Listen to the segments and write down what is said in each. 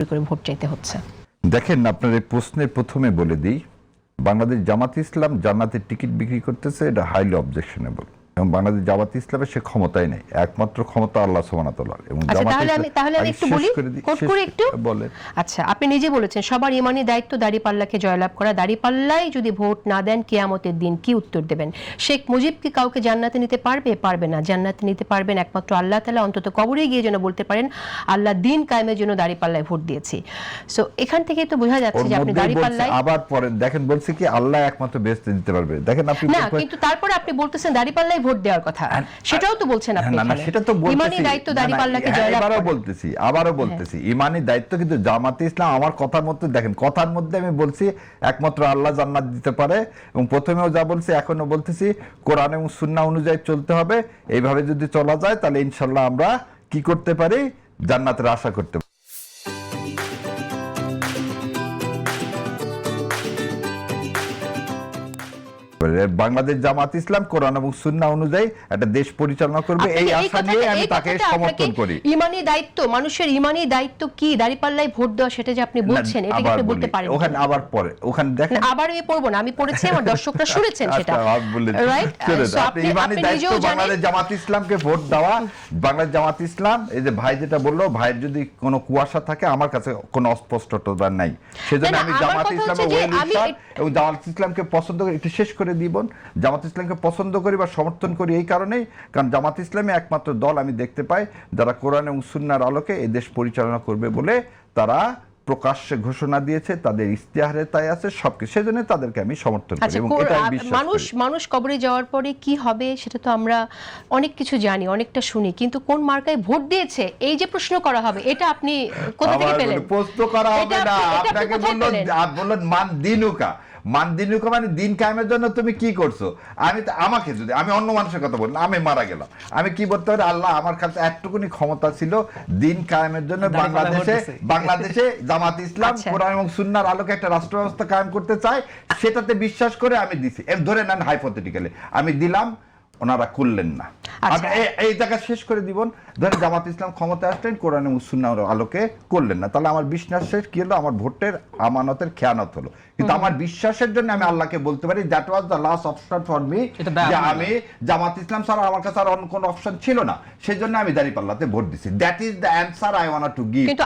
করে ভোট চাইতে হচ্ছে। দেখেন, আপনার এই প্রশ্নের প্রথমে বলে দিই, বাংলাদেশ জামাত ইসলাম জান্নাতের টিকিট বিক্রি করতেছে, এটা হাইলি অবজেকশনেবল। এবং বাংলাদেশ জামাত ইসলামের সে ক্ষমতাই নেই, একমাত্র ক্ষমতা আল্লাহ সুবহানাহু ওয়া তাআলার। এবং তাহলে আমি একটু বলি, কোট করে একটু বলেন। আচ্ছা, আপনি নিজে বলেছেন সবার ইমানি দায়িত্ব দাঁড়িপাল্লাকে জয়লাভ করা, দাঁড়িপাল্লাই যদি ভোট না দেন কিয়ামতের দিন কি উত্তর দেবেন? শেখ মুজিব কি কাউকে জান্নাতে নিতে পারবে? পারবে না। জান্নাতে নিতে পারবেন একমাত্র আল্লাহ তাআলা। অন্তত কবরে গিয়ে যেন বলতে পারেন আল্লাহ দিন কায়েমের জন্য দাঁড়িপাল্লায় ভোট দিয়েছি। সো এখান থেকে তো বোঝা যাচ্ছে যে আপনি দাঁড়িপাল্লায় আবার পড়েন, দেখেন বলছে কি আল্লাহ একমাত্র বেহেশতে দিতে পারবে। দেখেন আপনি না, কিন্তু তারপরে আপনি বলতেছেন দাঁড়িপাল্লায় ভোট দেওয়ার কথা, সেটাও তো বলছেন আপনি। না, সেটা তো বলতেছি, ইমানি দায়িত্ব দাঁড়িপাল্লাকে জয়লাভ করা। আবারও বলতেছি ইমানি দায়িত্ব, কিন্তু জামাতে ইসলাম আমার কথার মধ্যে দেখেন, কথার মধ্যে আমি বলছি একমাত্র আল্লাহ জান্নাত দিতে পারে। এবং প্রথমেও যা বলছি এখনো বলতেছি, কোরআন এবং সুন্নাহ অনুযায়ী চলতে হবে। এইভাবে যদি চলা যায় তাহলে ইনশাআল্লাহ আমরা কি করতে পারি, জান্নাতের আশা করতে পারি। বাংলাদেশ জামাত ইসলাম কোরআন এবং সুন্নাহ অনুযায়ী একটা দেশ পরিচালনা করবে, এই আশা নিয়ে আমি তাকে সমর্থন করি। ইমানি দায়িত্ব, মানুষের ইমানি দায়িত্ব কি দাঁড়িপাল্লায় ভোট দেওয়া, সেটা যে আপনি বলছেন, এটা কি আপনি বলতে পারেন? ওখানে আবার পরে ওখানে দেখেন, আবার আমি পড়বো না, আমি পড়েছি, আমার দর্শকরা শুনেছেন সেটা, রাইট? আপনি ইমানি দায়িত্ব বাংলাদেশ জামাত ইসলামকে ভোট দেওয়া। বাংলাদেশ জামাত ইসলাম, এই যে ভাই যেটা বললো, ভাইয়ের যদি কোনো কুয়াশা থাকে আমার কাছে কোনো অস্পষ্টতা নাই, সেজন্য আমি জামাত ইসলামের ওয়েল উইশার এবং জামাত ইসলামকে পছন্দ করি। একটু শেষ করে দিব, জামাত ইসলামকে পছন্দ করি বা সমর্থন করি এই কারণেই, কারণ জামাত ইসলামী একমাত্র দল আমি দেখতে পাই যারা কোরআন এবং সুন্নাহর আলোকে এই দেশ পরিচালনা করবে বলে তারা প্রকাশ্যে ঘোষণা দিয়েছে, তাদের ইশতেহারে তাই আছে সবকিছু, সেজন্য তাদেরকে আমি সমর্থন করি এবং এটা আমি বিশ্বাস করি। মানুষ কবরে যাওয়ার পরে কি হবে সেটা তো আমরা অনেক কিছু জানি, অনেকটা শুনি, কিন্তু কোন মার্কায় ভোট দিয়েছে এই যে প্রশ্ন করা হবে, এটা আপনি কোথা থেকে পেলেন? প্রশ্ন করা হবে না, আপনাকে বললেন মান দিনুকা, মানে দিন কায়েমের জন্য তুমি কি করছো। আমাকে যদি আমি অন্য মানুষের কথা বলি, আমি মারা গেলাম, আমি কি বলতে পারি, আল্লাহ আমার কাছে একটুকুনি ক্ষমতা ছিল দিন কায়েমের জন্য বাংলাদেশে জামাত ইসলাম কোরআন এবং সুন্নাহর আলোকে একটা রাষ্ট্র ব্যবস্থা কায়েম করতে চায়, সেটাতে বিশ্বাস করে আমি দিছি। ধরে নেন হাইপোথেটিক্যালি আমি দিলাম, ওনারা করলেন না, এই জায়গা শেষ করে দিব। ধরেন জামাত ইসলাম ক্ষমতায় আসলেন, কোরআন এবং সুন্নাহর আলোকে করলেন না, তাহলে আমার বিশ্বাসের কি হলো, আমার ভোটের আমানতের খেয়ানত হলো। কিন্তু আমার বিশ্বাসের জন্য আমি আল্লাহকে বলতে পারি that was the last option for me, যে আমি জামাত ইসলাম ছাড়া আমার কাছে আর অন্য কোনো অপশন ছিল না, সেজন্য আমি দাঁড়িপাল্লাতে ভোট দিছি। That is the answer I want to give. কিন্তু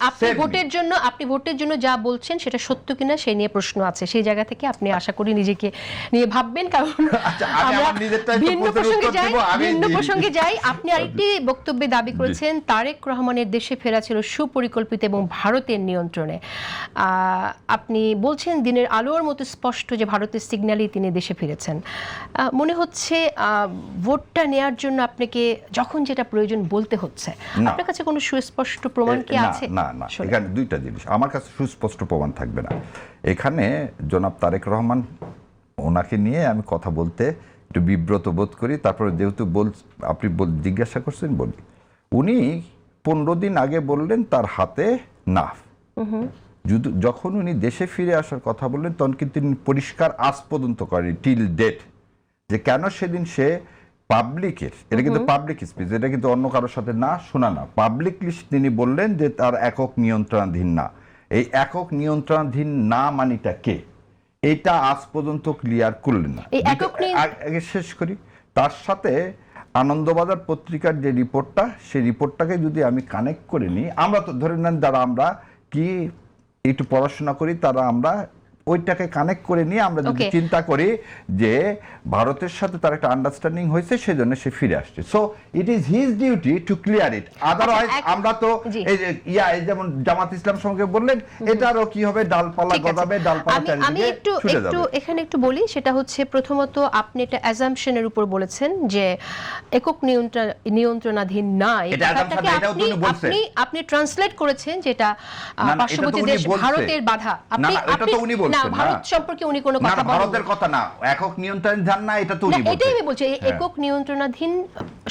আপনি ভোটের জন্য যা বলছেন সেটা সত্য কিনা সেই নিয়ে প্রশ্ন আছে, সেই জায়গা থেকে আপনি আশা করি নিজেকে নিয়ে ভাববেন, কারণ ভিন্ন প্রসঙ্গে যাই। আপনি আরেকটি বক্তব্যে দাবি করেছেন তারেক রহমানের দেশে ফেরা ছিল সুপরিকল্পিত এবং ভারতের নিয়ন্ত্রণে। আপনি বলছেন দিনের আলোর মতো স্পষ্ট যে ভারতের সিগন্যালেই তিনি দেশে ফিরেছেন। মনে হচ্ছে ভোটটা নেয়ার জন্য আপনাকে যখন যেটা প্রয়োজন বলতে হচ্ছে, আপনার কাছে কোনো সুস্পষ্ট প্রমাণ কি আছে? না, এখানে দুইটা জিনিস, আমার কাছে সুস্পষ্ট প্রমাণ থাকবে না। এখানে জনাব তারেক রহমান, ওনাকে নিয়ে আমি কথা বলতে একটু বিব্রত বোধ করি। তারপরে যেহেতু আপনি জিজ্ঞাসা করছেন বলি, উনি 15 দিন আগে বললেন তার হাতে নাফ। যখন উনি দেশে ফিরে আসার কথা বললেন তখন কিন্তু তিনি পরিষ্কার আজ পর্যন্ত করেনি টিল ডেট যে কেন সেদিন সে পাবলিকের, এটা কিন্তু পাবলিক স্পিচ, এটা কিন্তু অন্য কারোর সাথে না শোনা না, পাবলিকলি তিনি বললেন যে তার একক নিয়ন্ত্রণাধীন না। এই একক নিয়ন্ত্রণাধীন না মানিটা কে, এইটা আজ পর্যন্ত ক্লিয়ার করলেন না। আগে শেষ করি, তার সাথে আনন্দবাজার পত্রিকার যে রিপোর্টটা, সেই রিপোর্টটাকে যদি আমি কানেক্ট করে নিই, আমরা তো ধরে নেন যারা আমরা কি একটু পড়াশোনা করি তারা আমরা ওইটাকে কানেক্ট করে নিয়ে আমরা যদি চিন্তা করি যে ভারতের সাথে তার একটা আন্ডারস্ট্যান্ডিং হয়েছে, সেজন্য সে ফিরে আসছে। So it is his duty to clear it. Otherwise আমরা তো এই যে যেমন জামাত ইসলাম সঙ্গে বললেন, এটারও কি হবে, ডালপালা গজাবে, ডালপালা চারিদিকে আমি একটু এখানে একটু বলি, সেটা হচ্ছে প্রথমত আপনি একটা অ্যাজাম্পশনের উপর বলেছেন যে একক নিয়ন্ত্রণাধীন না, আপনি ট্রান্সলেট করেছেন যেটা পার্শ্ববর্তী দেশ ভারতের বাধা। আপনি না করছেন ভারত সম্পর্কে উনি কোনো কথা বলেন ভারতের কথা না, একক নিয়ন্ত্রণাধীন না, এটা তো উনি বলছেন। এটাই আমি বলছি, একক নিয়ন্ত্রণাধীন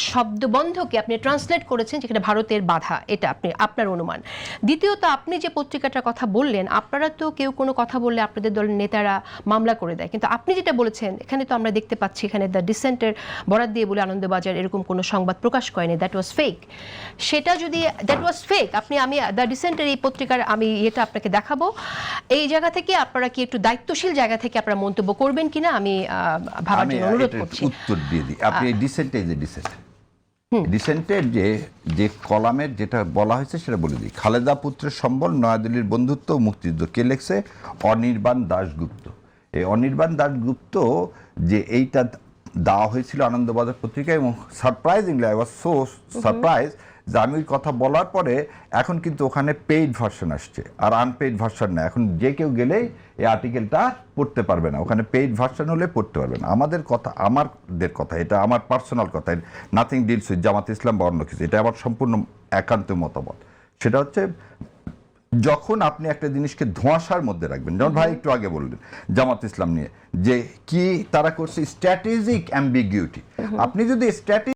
শব্দবন্ধকে আপনি ট্রান্সলেট করেছেন যেখানে ভারতের বাধা, এটা আপনি আপনার অনুমান। দ্বিতীয়ত আপনি যে পত্রিকাটার কথা বললেন, আপনারা তো কেউ কোনো কথা বললে আপনাদের দলের নেতারা মামলা করে দেয়, কিন্তু আপনি যেটা বলেছেন এখানে তো আমরা দেখতে পাচ্ছি এখানে দ্য ডিসেন্টের বরাত দিয়ে বলে আনন্দবাজার এরকম কোনো সংবাদ প্রকাশ করেনি, দ্যাট ওয়াজ ফেক। সেটা যদি দ্যাট ওয়াজ ফেক, আমি দ্য ডিসেন্টের এই পত্রিকার আমি এটা আপনাকে দেখাবো। এই জায়গা থেকে আপনারা কি একটু দায়িত্বশীল জায়গা থেকে আপনারা মন্তব্য করবেন কিনা আমি ভাবার জন্য অনুরোধ করছি। উত্তর দিয়ে দিই, আপনি ডিসেন্টের যে কলামের যেটা বলা হয়েছে সেটা বলে দিই। খালেদা পুত্রের সম্বল, নয়াদিল্লির বন্ধুত্ব, মুক্তিযুদ্ধ। কে লিখছে? অনির্বাণ দাশগুপ্ত। এই অনির্বাণ দাশগুপ্ত যে এইটা দেওয়া হয়েছিল আনন্দবাজার পত্রিকায়, এবং surprisingly I was so surprise যে আমি ওই কথা বলার পরে এখন কিন্তু ওখানে পেইড ভার্সন আসছে, আর আনপেইড ভার্সন না। এখন যে কেউ গেলেই এই আর্টিকেলটা পড়তে পারবে না, ওখানে পেইড ভার্সন হলে পড়তে পারবে না। আমাদের কথা, এটা আমার পার্সোনাল কথা, নাথিং ডিলস উইথ জামাত ইসলাম বা অন্য কিছু, এটা আমার সম্পূর্ণ একান্ত মতামত। সেটা হচ্ছে যখন আপনি একটা জিনিসকে ধোঁয়াশার মধ্যে রাখবেন, যেমন ভাই একটু আগে বললেন জামাত ইসলাম নিয়ে যে কি তারা করছে, স্ট্র্যাটেজিক অ্যাম্বিগুইটি। আপনি যদি